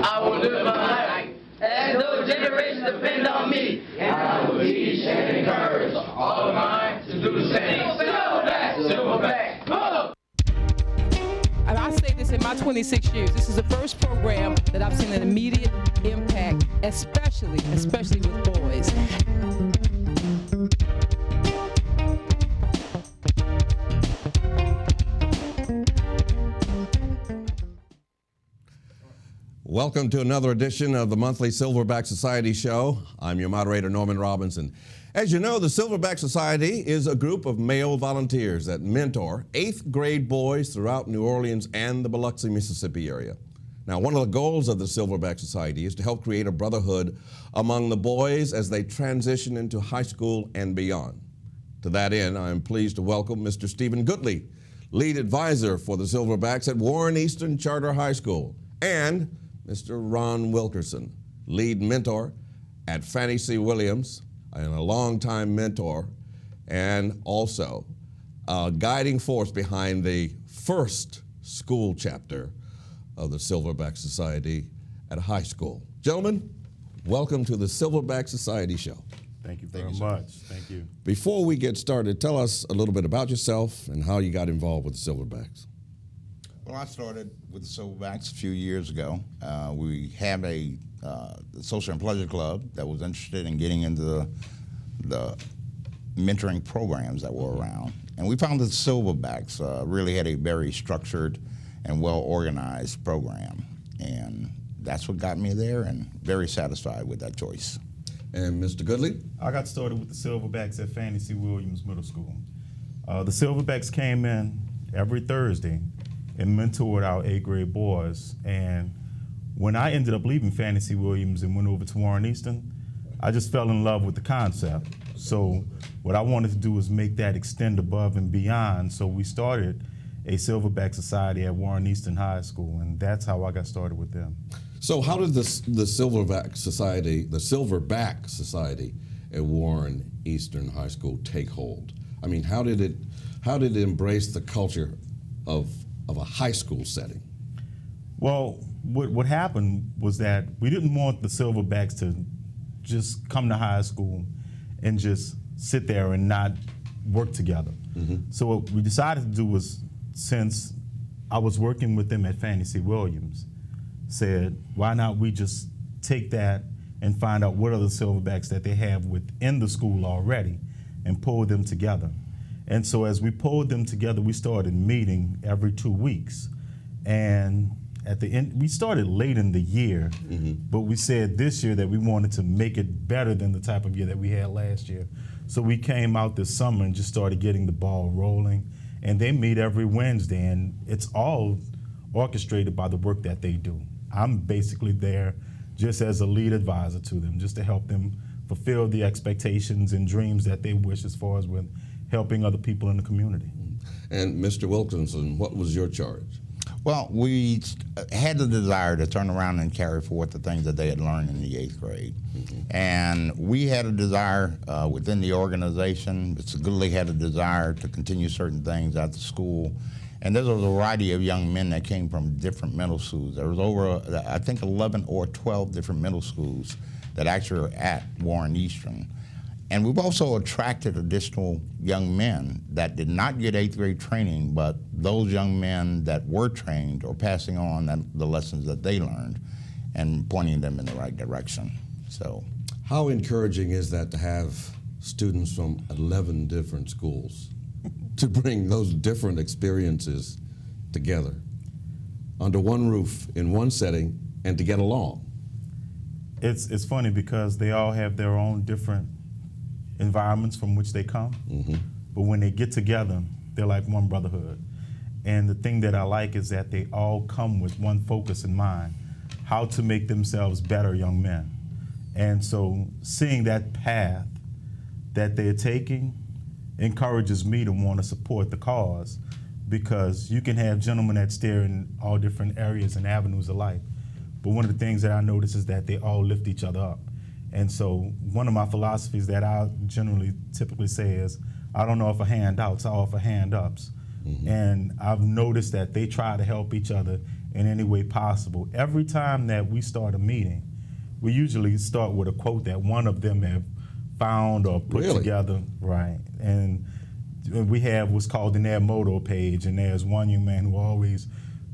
I will live my life. As those generations depend on me, and I will teach and encourage all of mine to do the same. Silverback, Silverback, go! I say this in my 26 years, this is the first program that I've seen an immediate impact, especially with boys. Welcome to another edition of the monthly Silverback Society show. I'm your moderator, Norman Robinson. As you know, the Silverback Society is a group of male volunteers that mentor 8th grade boys throughout New Orleans and the Biloxi, Mississippi area. Now, one of the goals of the Silverback Society is to help create a brotherhood among the boys as they transition into high school and beyond. To that end, I am pleased to welcome Mr. Stephen Goodley, lead advisor for the Silverbacks at Warren Easton Charter High School, and Mr. Ron Wilkerson, lead mentor at Fannie C. Williams, and a longtime mentor, and also a guiding force behind the first school chapter of the Silverback Society at a high school. Gentlemen, welcome to the Silverback Society show. Thank you very much. Thank you. Before we get started, tell us a little bit about yourself and how you got involved with the Silverbacks. Well, I started with the Silverbacks a few years ago. We have a social and pleasure club that was interested in getting into the mentoring programs that were around. And we found that the Silverbacks really had a very structured and well-organized program. And that's what got me there, and very satisfied with that choice. And Mr. Goodley? I got started with the Silverbacks at Fannie C. Williams Middle School. The Silverbacks came in every Thursday and mentored our 8th grade boys. And when I ended up leaving Fannie C. Williams and went over to Warren Easton, I just fell in love with the concept. So what I wanted to do was make that extend above and beyond. So we started a Silverback Society at Warren Easton High School, and that's how I got started with them. So how did the Silverback Society at Warren Easton High School take hold? I mean, how did it embrace the culture of a high school setting? Well, what happened was that we didn't want the Silverbacks to just come to high school and just sit there and not work together. Mm-hmm. So what we decided to do was, since I was working with them at Fannie C. Williams, said, why not we just take that and find out what other Silverbacks that they have within the school already and pull them together. And so as we pulled them together, we started meeting every 2 weeks. And at the end, we started late in the year, mm-hmm. but we said this year that we wanted to make it better than the type of year that we had last year. So we came out this summer and just started getting the ball rolling. And they meet every Wednesday, and it's all orchestrated by the work that they do. I'm basically there just as a lead advisor to them, just to help them fulfill the expectations and dreams that they wish as far as with helping other people in the community. And Mr. Wilkinson, what was your charge? Well, we had the desire to turn around and carry forth the things that they had learned in the 8th grade. Mm-hmm. And we had a desire within the organization. Mr. Goodley had a desire to continue certain things at the school. And there's a variety of young men that came from different middle schools. There was over, I think, 11 or 12 different middle schools that actually are at Warren Easton. And we've also attracted additional young men that did not get 8th grade training, but those young men that were trained are passing on the lessons that they learned and pointing them in the right direction. So, how encouraging is that to have students from 11 different schools to bring those different experiences together under one roof in one setting and to get along? It's funny because they all have their own different environments from which they come, mm-hmm. but when they get together, they're like one brotherhood. And the thing that I like is that they all come with one focus in mind, how to make themselves better young men. And so seeing that path that they're taking encourages me to want to support the cause, because you can have gentlemen that steer in all different areas and avenues of life. But one of the things that I notice is that they all lift each other up. And so one of my philosophies that I typically say is, I don't offer handouts, I offer hand-ups. Mm-hmm. And I've noticed that they try to help each other in any way possible. Every time that we start a meeting, we usually start with a quote that one of them have found or put Really? together. Right. And we have what's called an Ed Moto page, and there's one young man who always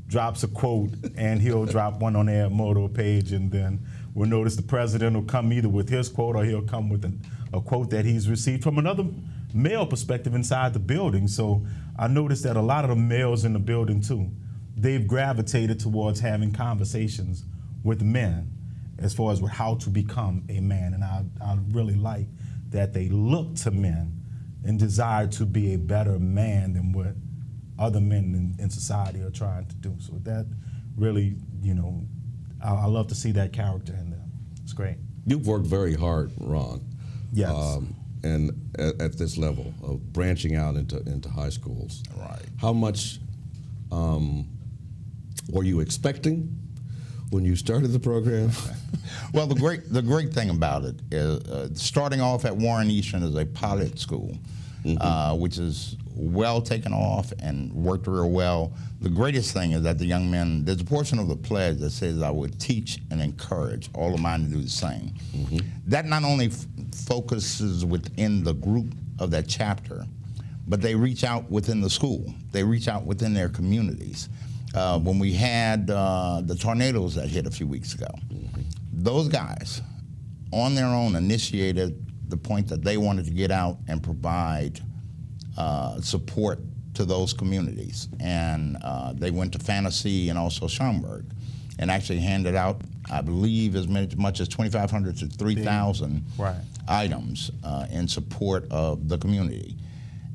drops a quote, and he'll drop one on the Ed Moto page, and then we'll notice the president will come either with his quote or he'll come with a quote that he's received from another male perspective inside the building. So I noticed that a lot of the males in the building too, they've gravitated towards having conversations with men as far as how to become a man. And I really like that they look to men and desire to be a better man than what other men in society are trying to do. So that really, I love to see that character in them. It's great. You've worked very hard, Ron. Yes. And at this level of branching out into high schools. Right. How much were you expecting when you started the program? Well, the great thing about it is starting off at Warren Easton as a pilot school, which is well taken off and worked real well. The greatest thing is that the young men, there's a portion of the pledge that says I would teach and encourage all of mine to do the same. That not only focuses within the group of that chapter, but they reach out within the school. They reach out within their communities. When we had the tornadoes that hit a few weeks ago, those guys on their own initiated the point that they wanted to get out and provide support to those communities. And they went to Fantasy and also Schaumburg and actually handed out, I believe, as much as 2,500 to 3,000 items in support of the community.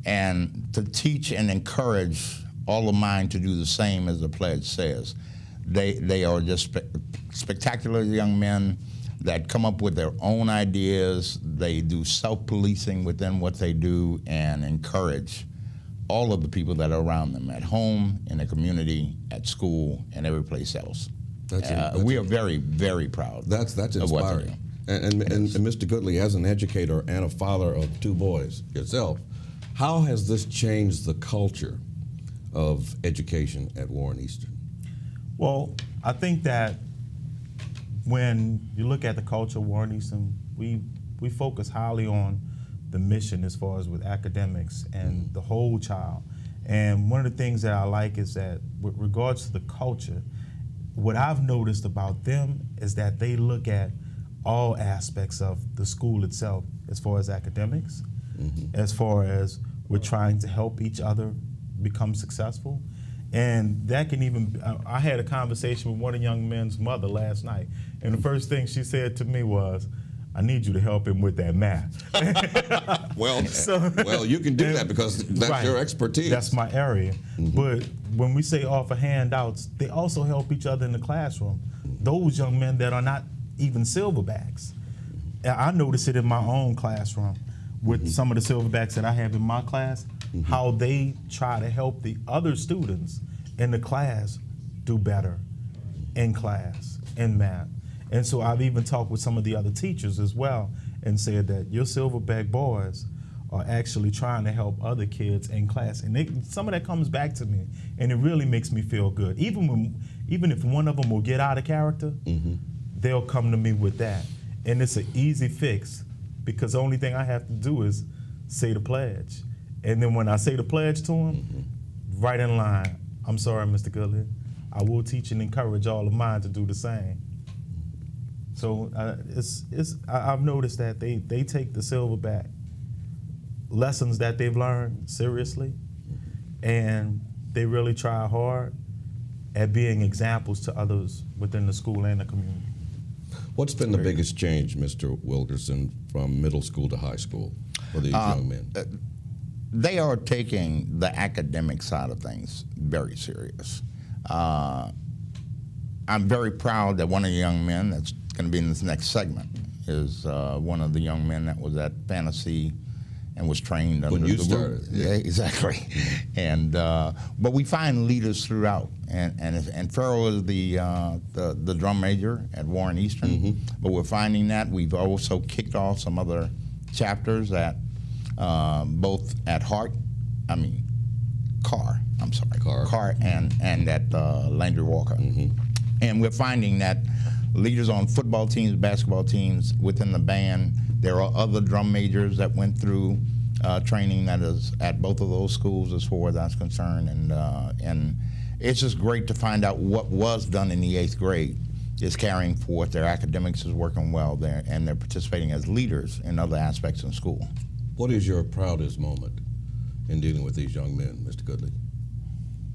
And to teach and encourage all of mine to do the same as the pledge says. They are just spectacular young men that come up with their own ideas. They do self-policing within what they do and encourage all of the people that are around them at home, in the community, at school, and every place else. We are very, very proud. That's of what they inspiring. do. And Mr. Goodley, as an educator and a father of two boys yourself, how has this changed the culture of education at Warren Easton? Well, I think that when you look at the culture of Warren Easton, we focus highly on the mission as far as with academics and the whole child. And one of the things that I like is that with regards to the culture, what I've noticed about them is that they look at all aspects of the school itself as far as academics, as far as we're trying to help each other become successful. And that can even, I had a conversation with one of the young men's mother last night, and the first thing she said to me was, I need you to help him with that math. Well, you can do that because that's your expertise. That's my area. But when we say offer handouts, they also help each other in the classroom. Those young men that are not even silverbacks. I notice it in my own classroom with some of the silverbacks that I have in my class, how they try to help the other students in the class do better in class, in math. And so I've even talked with some of the other teachers as well and said that your silverback boys are actually trying to help other kids in class. And some of that comes back to me, and it really makes me feel good. Even if one of them will get out of character, they'll come to me with that. And it's an easy fix because the only thing I have to do is say the pledge. And then when I say the pledge to them, right in line, I'm sorry, Mr. Goodley, I will teach and encourage all of mine to do the same. So I've noticed that they take the silverback lessons that they've learned seriously, and they really try hard at being examples to others within the school and the community. What's been the biggest change, Mr. Wilkerson, from middle school to high school for these young men? They are taking the academic side of things very serious. I'm very proud that one of the young men that's going to be in this next segment is one of the young men that was at Fantasy and was trained under when you the started. Yeah, exactly. And but we find leaders throughout. And Farrell is the drum major at Warren Easton. But we're finding that we've also kicked off some other chapters at both at Hart. Carr and that Landry Walker. And we're finding that leaders on football teams, basketball teams, within the band, there are other drum majors that went through training that is at both of those schools as far as that's concerned. And it's just great to find out what was done in the 8th grade is carrying forth. Their academics is working well there, and they're participating as leaders in other aspects in school. What is your proudest moment in dealing with these young men, Mr. Goodley?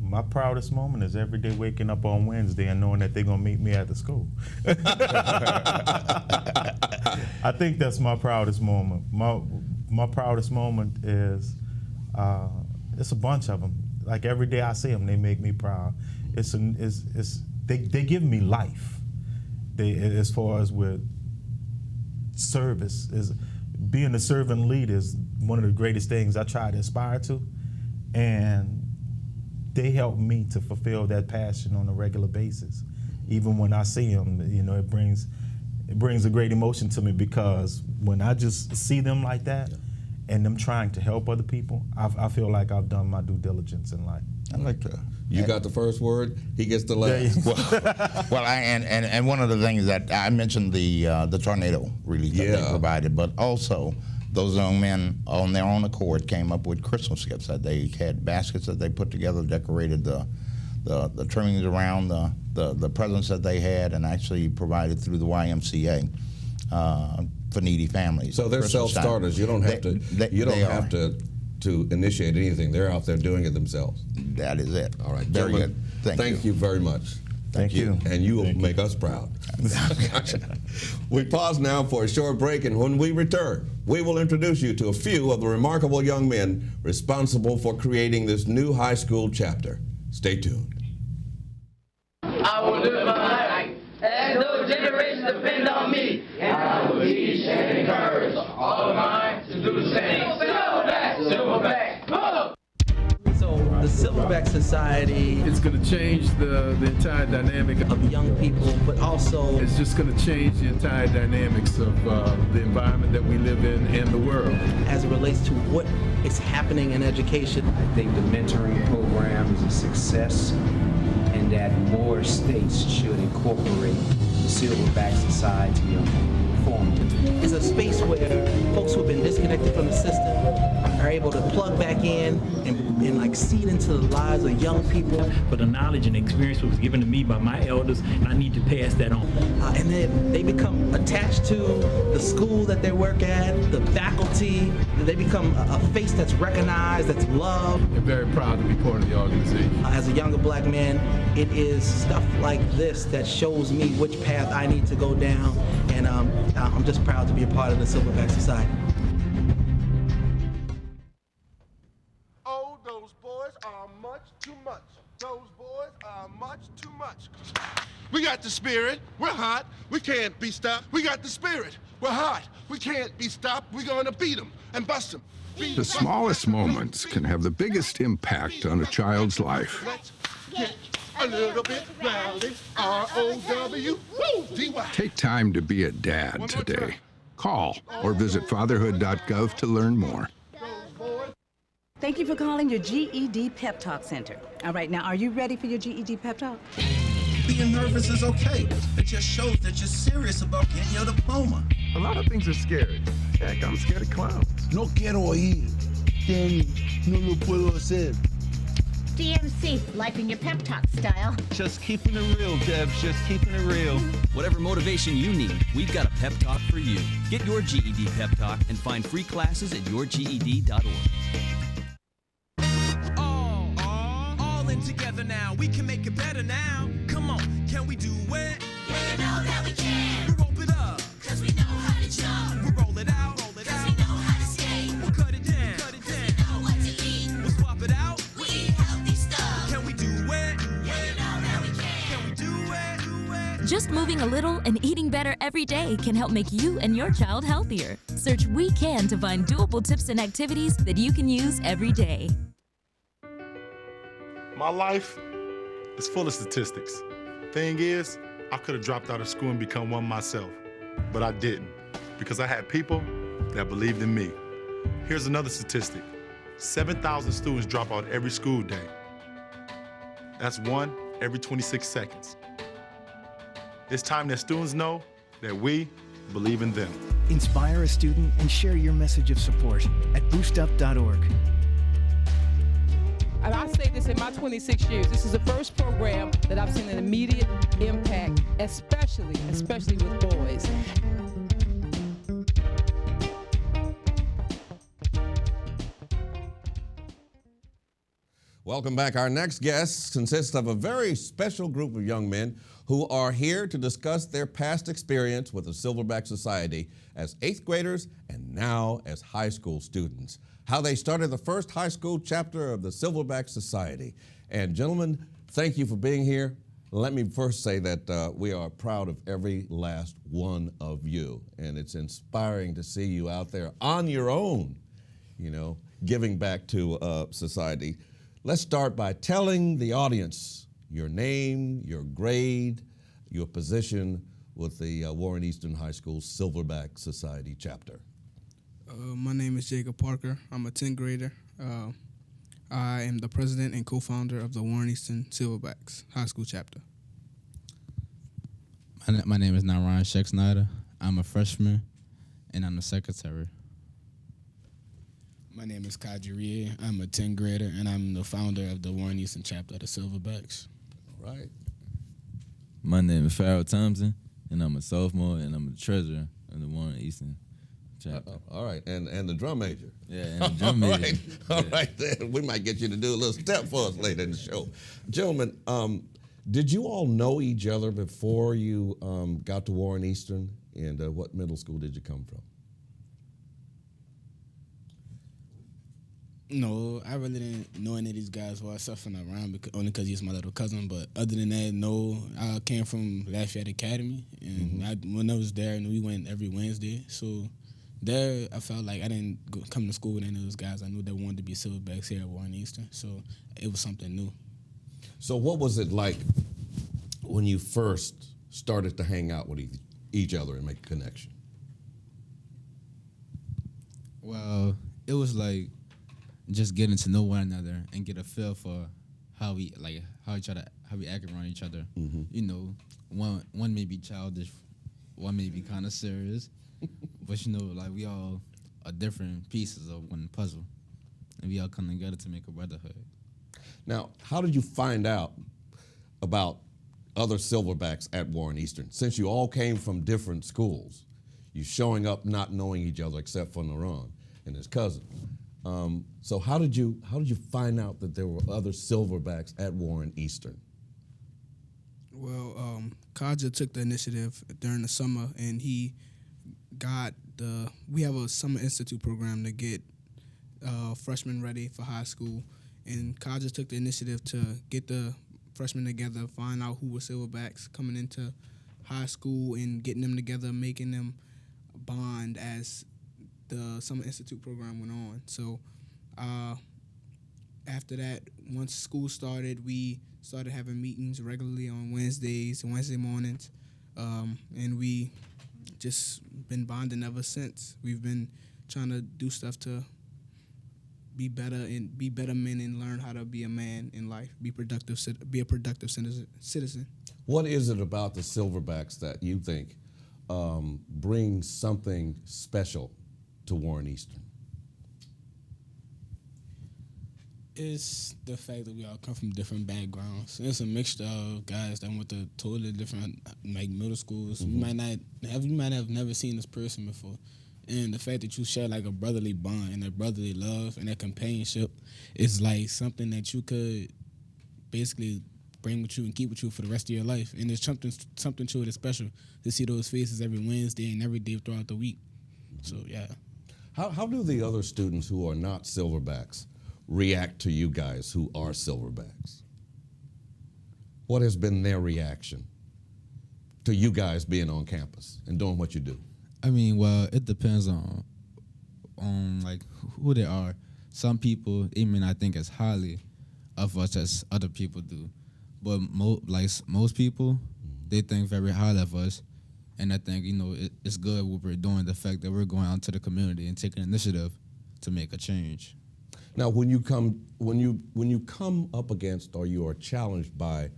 My proudest moment is every day waking up on Wednesday and knowing that they're gonna meet me at the school. I think that's my proudest moment. My proudest moment is, it's a bunch of them. Like every day I see them, they make me proud. They give me life. As far as with service, being a servant leader is one of the greatest things I try to aspire to, and they help me to fulfill that passion on a regular basis. Even when I see them, it brings a great emotion to me, because when I just see them like that and them trying to help other people, I feel like I've done my due diligence in life. I like to. You got the first word, he gets the last. And one of the things that I mentioned, the tornado relief that they provided, but also those young men on their own accord came up with Christmas gifts. That they had baskets that they put together, decorated the trimmings around the presents that they had, and actually provided through the YMCA for needy families. So they're self-starters. You don't have to initiate anything. They're out there doing it themselves. That is it. All right, Very gentlemen, good. Thank you very much. Thank you. And you will make us proud. We pause now for a short break, and when we return, we will introduce you to a few of the remarkable young men responsible for creating this new high school chapter. Stay tuned. I will live my life as those generations depend on me, and I will teach and encourage all of mine to do the same. Silverback, Silverback, move! So the Silverback Society It's going to change the entire dynamic of young people, but also It's just going to change the entire dynamics of the environment that we live in and the world. as it relates to what is happening in education. I think the mentoring program is a success, and that more states should incorporate the Silverback Society of performing. It's a space where folks who have been disconnected from the system are able to plug back in and like seed into the lives of young people. But the knowledge and experience was given to me by my elders, and I need to pass that on. And then they become attached to the school that they work at, the faculty. They become a face that's recognized, that's loved. I'm very proud to be part of the organization. As a younger black man, it is stuff like this that shows me which path I need to go down, and I'm just proud to be a part of the Silverback Society. Oh, those boys are much too much. Those boys are much too much. We got the spirit. We're hot. We can't be stopped. We got the spirit. We're hot. We can't be stopped. We're going to beat them and bust them. The smallest moments can have the biggest impact on a child's life. Let's get a little bit rowdy. R-O-W-D-Y. Take time to be a dad today. Call or visit fatherhood.gov to learn more. Thank you for calling your GED Pep Talk Center. All right, now, are you ready for your GED Pep Talk? Being nervous is okay. It just shows that you're serious about getting your diploma. A lot of things are scary. Heck, I'm scared of clowns. No quiero ir. No lo puedo hacer. DMC, life in your pep talk style. Just keeping it real, Debs, just keeping it real. Whatever motivation you need, we've got a pep talk for you. Get your GED pep talk and find free classes at yourged.org. All in together now, we can make it better now. Come on, can we do it? Yeah, you know that we can. We rope it up, cause we know how to jump. We roll it out, cause we know how to skate. We'll cut it down, cause we know what to eat. We'll swap it out, we eat healthy stuff. Can we do it? Yeah, you know that we can. Can we do it? Just moving a little and eating better every day can help make you and your child healthier. Search We Can to find doable tips and activities that you can use every day. My life is full of statistics. Thing is, I could have dropped out of school and become one myself, but I didn't because I had people that believed in me. Here's another statistic. 7,000 students drop out every school day. That's one every 26 seconds. It's time that students know that we believe in them. Inspire a student and share your message of support at boostup.org. And I say this in my 26 years, this is the first program that I've seen an immediate impact, especially with boys. Welcome back. Our next guest consists of a very special group of young men who are here to discuss their past experience with the Silverback Society as 8th graders and now as high school students. How they started the first high school chapter of the Silverback Society. And gentlemen, thank you for being here. Let me first say that we are proud of every last one of you. And it's inspiring to see you out there on your own, you know, giving back to society. Let's start by telling the audience your name, your grade, your position with the Warren Easton High School Silverback Society chapter. My name is Jacob Parker. I'm a 10th grader. I am the president and co-founder of the Warren Easton Silverbacks High School chapter. My name is Narayan Sheikh Snyder. I'm a freshman, and I'm the secretary. My name is Kadri. I'm a 10th grader, and I'm the founder of the Warren Easton chapter of the Silverbacks. All right. My name is Farrell Thompson, and I'm a sophomore, and I'm the treasurer of the Warren Easton chapter. All right, and the drum major. Yeah, and the drum major. All right, then. We might get you to do a little step for us later in the show. Gentlemen, did you all know each other before you got to Warren Easton, and what middle school did you come from? No, I really didn't know any of these guys while I surfing around only because he's my little cousin. But other than that, no, I came from Lafayette Academy, and when I was there, and we went every Wednesday. So there, I felt like I didn't come to school with any of those guys. I knew they wanted to be Silverbacks here at Warren Easton, so it was something new. So what was it like when you first started to hang out with each other and make a connection? Well, it was like just getting to know one another and get a feel for how we act around each other. Mm-hmm. You know, one may be childish, one may be kind of serious, but you know, like we all are different pieces of one puzzle, and we all come together to make a brotherhood. Now, how did you find out about other Silverbacks at Warren Easton? Since you all came from different schools, you showing up not knowing each other except for Naran and his cousin. So how did you find out that there were other Silverbacks at Warren Easton? Well, Kaja took the initiative during the summer, and he got we have a summer institute program to get freshmen ready for high school, and Kaja took the initiative to get the freshmen together, find out who were Silverbacks coming into high school, and getting them together, making them bond as the Summer Institute program went on. So after that, once school started, we started having meetings regularly on Wednesdays and Wednesday mornings, and we just been bonding ever since. We've been trying to do stuff to be better men and learn how to be a man in life, be a productive citizen. What is it about the Silverbacks that you think brings something special to Warren Easton? It's the fact that we all come from different backgrounds. It's a mixture of guys that went to totally different like middle schools. Mm-hmm. You might have never seen this person before. And the fact that you share like a brotherly bond and a brotherly love and that companionship is like something that you could basically bring with you and keep with you for the rest of your life. And there's something to it that's special to see those faces every Wednesday and every day throughout the week. So yeah. How do the other students who are not Silverbacks react to you guys who are Silverbacks? What has been their reaction to you guys being on campus and doing what you do? I mean, well, it depends on like who they are. Some people, they may not think as highly of us as other people do, but most people, they think very highly of us. And I think, you know, it's good what we're doing, the fact that we're going out to the community and taking initiative to make a change. Now, when you come up against or you are challenged by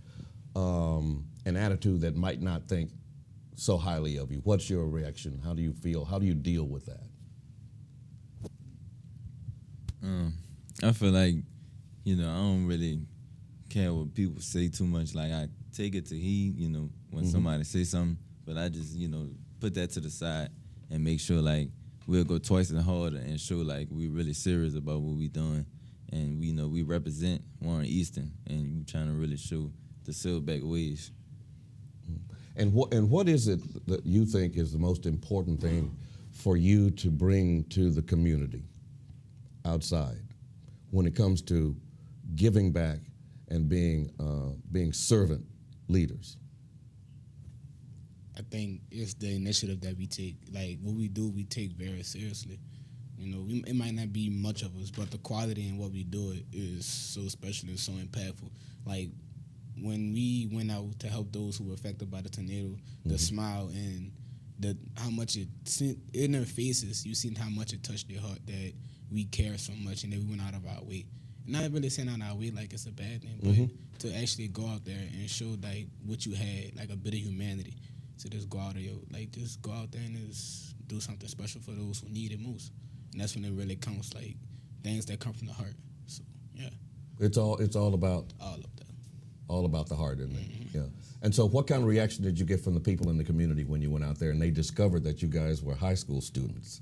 an attitude that might not think so highly of you, what's your reaction? How do you feel? How do you deal with that? I feel like, I don't really care what people say too much. Like, I take it to heed, when somebody say something, but I just, put that to the side and make sure, like, we'll go twice as harder and show, like, we're really serious about what we're doing. And we represent Warren Easton, and we trying to really show the Silverback ways. And what is it that you think is the most important thing for you to bring to the community outside when it comes to giving back and being servant leaders? I think it's the initiative that we take. Like, what we do, we take very seriously. It might not be much of us, but the quality in what we do is so special and so impactful. Like, when we went out to help those who were affected by the tornado, the smile and how much it sent in their faces, you seen how much it touched their heart that we care so much and that we went out of our way. Not really saying out of our way like it's a bad thing, but to actually go out there and show like what you had, like a bit of humanity. So just go out there, just go out there and just do something special for those who need it most. And that's when it really counts, like things that come from the heart. So yeah, it's all about all about the heart, isn't it? Yeah. And so, what kind of reaction did you get from the people in the community when you went out there and they discovered that you guys were high school students?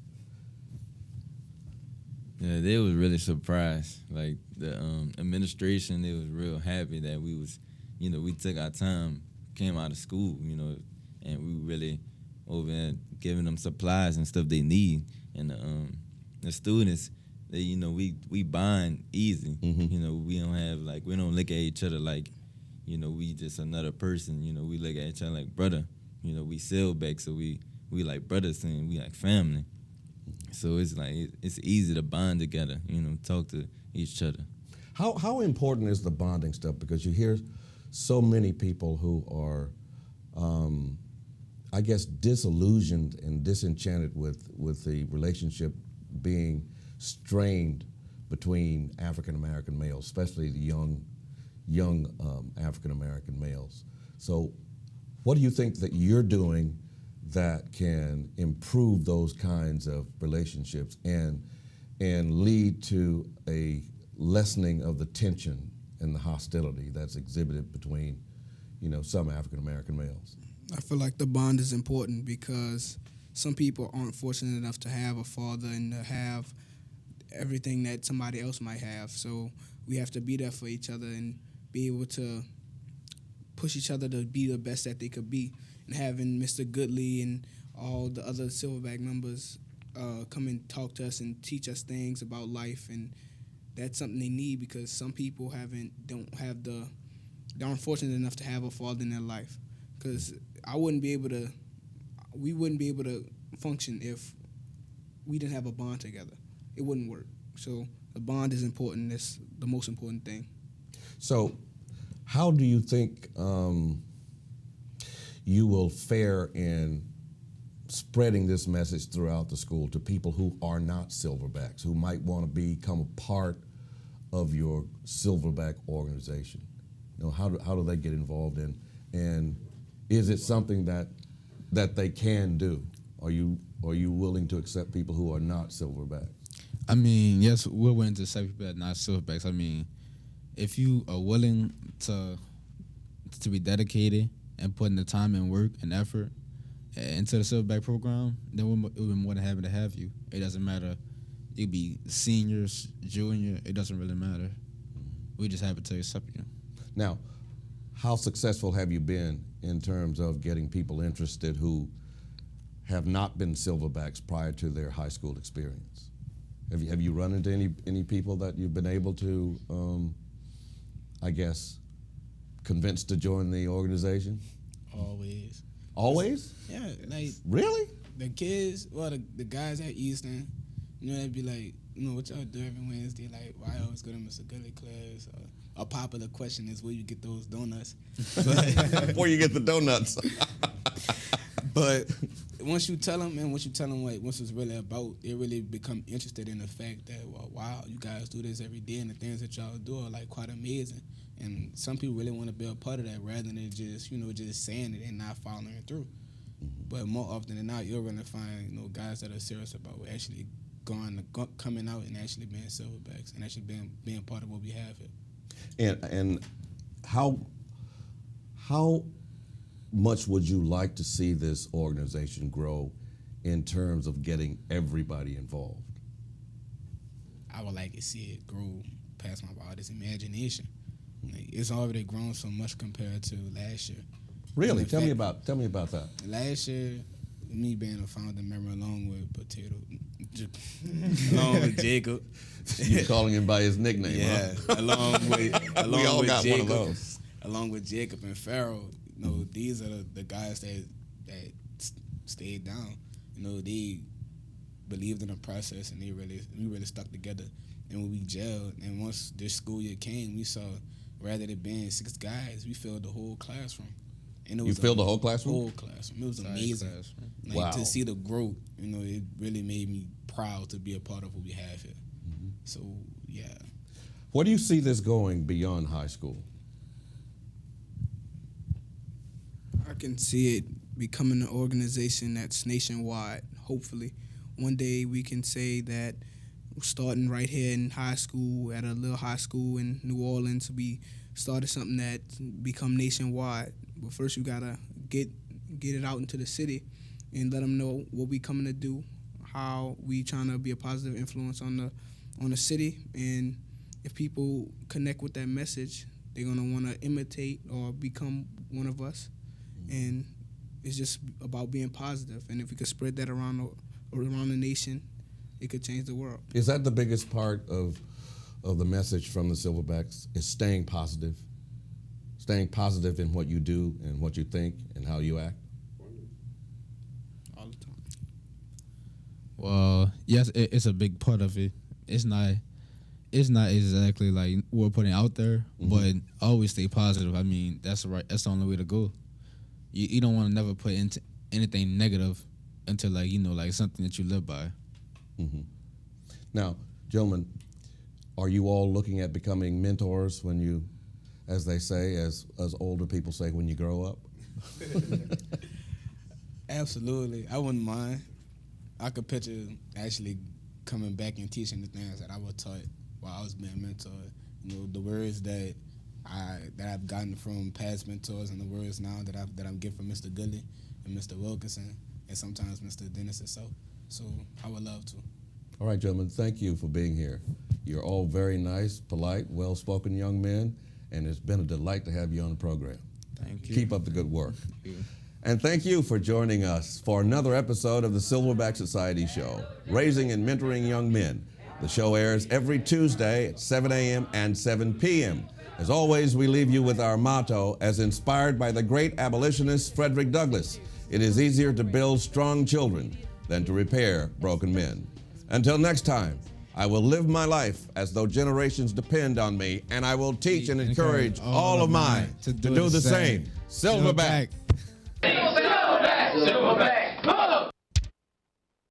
Yeah, they was really surprised. Like the administration, they was real happy that we was, we took our time, came out of school, and we really over there giving them supplies and stuff they need. And the students, they, we bond easy. We don't have we don't look at each other like, we just another person. We look at each other like brother. We Silverback, so we like brothers and we like family. So it's like it's easy to bond together. Talk to each other. How important is the bonding stuff? Because you hear so many people who are, I guess, disillusioned and disenchanted with the relationship being strained between African American males, especially the young African American males. So, what do you think that you're doing that can improve those kinds of relationships and lead to a lessening of the tension and the hostility that's exhibited between, some African American males? I feel like the bond is important because some people aren't fortunate enough to have a father and to have everything that somebody else might have. So we have to be there for each other and be able to push each other to be the best that they could be. And having Mr. Goodley and all the other Silverback members come and talk to us and teach us things about life, and that's something they need because some people aren't fortunate enough to have a father in their life. Because we wouldn't be able to function if we didn't have a bond together. It wouldn't work. So the bond is important. That's the most important thing. So how do you think you will fare in spreading this message throughout the school to people who are not Silverbacks, who might want to become a part of your Silverback organization? How do they get involved in? And is it something that they can do? Are you willing to accept people who are not Silverback? I mean, yes, we're willing to accept people that are not Silverbacks. I mean, if you are willing to be dedicated and putting the time and work and effort into the Silverback program, then we'll be more than happy to have you. It doesn't matter. It could be seniors, junior. It doesn't really matter. We're just happy to accept you. Now, how successful have you been in terms of getting people interested who have not been Silverbacks prior to their high school experience? Have you run into any people that you've been able to, I guess, convince to join the organization? Always. Always? Yeah, like really? The kids, well, the guys at Easton, they'd be like, what y'all do every Wednesday? Like, why I always go to Mr. Goodley class? A popular question is where you get those donuts. Before you get the donuts. But once you tell them, like once it's really about, they really become interested in the fact that, well, wow, you guys do this every day, and the things that y'all do are like quite amazing. And some people really want to be a part of that rather than just, just saying it and not following through. But more often than not, you're going to find, guys that are serious about actually coming out and actually being Silverbacks and actually being part of what we have here. And how much would you like to see this organization grow in terms of getting everybody involved? I would like to see it grow past my wildest imagination. Like, it's already grown so much compared to last year. Really? Tell me about that. Last year, me being a founding member along with along with Jacob. You calling him by his nickname, yeah, huh? along we all with got Jacob, one of those. Along with Jacob and Farrell, these are the guys that stayed down. They believed in the process and we really stuck together. And when we gelled, and once this school year came, we saw rather than being 6 guys, we filled the whole classroom. And you filled the whole classroom? Whole classroom. It was amazing. Wow. To see the growth, it really made me proud to be a part of what we have here. Mm-hmm. So, yeah. Where do you see this going beyond high school? I can see it becoming an organization that's nationwide, hopefully. One day we can say that we're starting right here in high school, at a little high school in New Orleans, we started something that become nationwide. But first you gotta get it out into the city and let them know what we coming to do, how we trying to be a positive influence on the city. And if people connect with that message, they're gonna wanna imitate or become one of us. And it's just about being positive. And if we could spread that around the nation, it could change the world. Is that the biggest part of the message from the Silverbacks, is staying positive? Staying positive in what you do and what you think and how you act? All the time. Well, yes, it's a big part of it. It's not exactly like we're putting out there, but always stay positive. I mean, that's right. That's the only way to go. You don't want to never put into anything negative into like something that you live by. Mm-hmm. Now, gentlemen, are you all looking at becoming mentors when you, as they say, as older people say, when you grow up? Absolutely. I wouldn't mind. I could picture actually coming back and teaching the things that I was taught while I was being mentored. The words that I've gotten from past mentors and the words now that I'm getting from Mr. Gully and Mr. Wilkinson and sometimes Mr. Dennis himself. So I would love to. All right, gentlemen, thank you for being here. You're all very nice, polite, well-spoken young men, and it's been a delight to have you on the program. Thank you. Keep up the good work. And thank you for joining us for another episode of the Silverback Society Show, Raising and Mentoring Young Men. The show airs every Tuesday at 7 a.m. and 7 p.m. As always, we leave you with our motto, as inspired by the great abolitionist Frederick Douglass: it is easier to build strong children than to repair broken men. Until next time, I will live my life as though generations depend on me, and I will teach and encourage all of mine to do the same. Silverback. Silverback. Silverback.